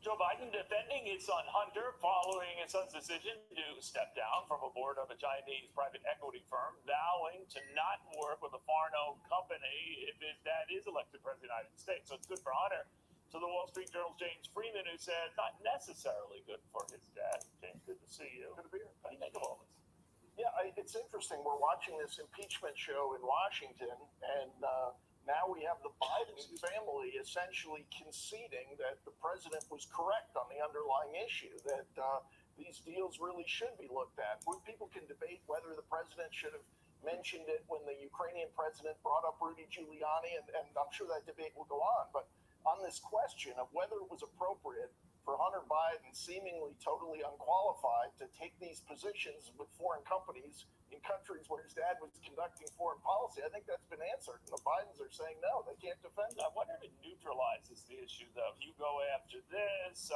Joe Biden defending his son Hunter following his son's decision to step down from a board of a Chinese private equity firm, vowing to not work with a foreign-owned company if his dad is elected president of the United States. So it's good for Hunter. To the Wall Street Journal's James Freeman, who said not necessarily good for his dad. James, good to see you. Good to be here. How do you make of all this? Yeah, it's interesting. We're watching this impeachment show in Washington, and now we have the Biden family essentially conceding that the president was correct on the underlying issue, that these deals really should be looked at. People can debate whether the president should have mentioned it when the Ukrainian president brought up Rudy Giuliani, and I'm sure that debate will go on. But on this question of whether it was appropriate for Hunter Biden, seemingly totally unqualified, to take these positions with foreign companies in countries where his dad was conducting foreign policy, I think that's been answered. And the Bidens are saying no, they can't defend I that. wonder if it neutralizes the issue, though. You go after this,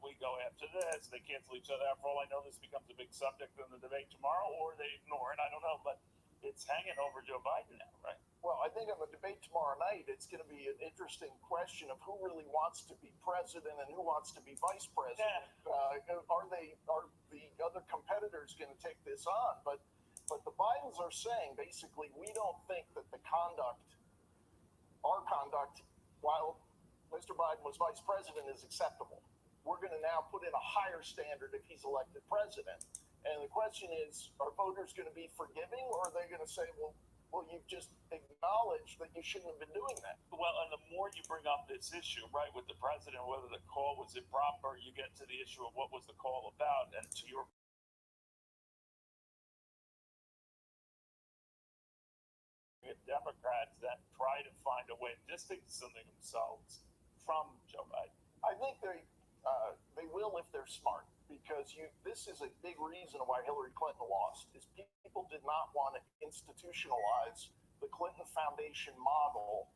we go after this. They cancel each other out. For all I know, this becomes a big subject in the debate tomorrow, or they ignore it. I don't know, but it's hanging over Joe Biden now, right? Well, I think on the debate tomorrow night, it's going to be an interesting question of who really wants to be president and who wants to be vice president. Are the other competitors going to take this on? But the Bidens are saying basically, we don't think that our conduct, while Mr. Biden was vice president, is acceptable. We're going to now put in a higher standard if he's elected president. And the question is, are voters going to be forgiving, or are they going to say, well, you've just acknowledged that you shouldn't have been doing that? Well, and the more you bring up this issue, right, with the president, whether the call was improper, you get to the issue of what was the call about. And to your Democrats that try to find a way of distancing themselves from Joe Biden. I think they will if they're smart, because this is a big reason why Hillary Clinton lost, is people did not want to institutionalize the Clinton Foundation model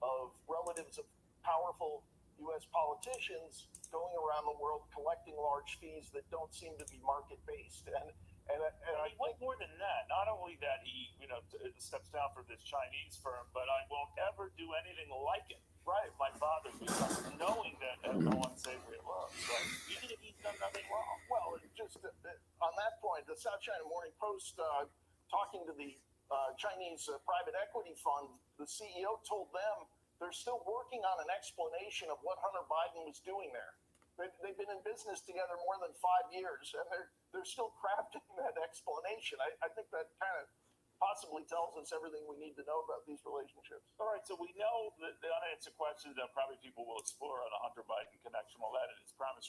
of relatives of powerful U.S. politicians going around the world collecting large fees that don't seem to be market-based. And I He went more than that. Not only that he, steps down from this Chinese firm, but I won't ever do anything like it. Right, my father becomes, knowing that no unsavory loves, right? Even if he's done nothing wrong. Well, just on that point, the South China Morning Post, talking to the Chinese private equity fund, the CEO told them they're still working on an explanation of what Hunter Biden was doing there. They've been in business together more than 5 years, and they're still crafting that explanation. I think that kind of possibly tells us everything we need to know about these relationships. All right, so we know that the unanswered questions that probably people will explore on the Hunter Biden connection, all that, and his promise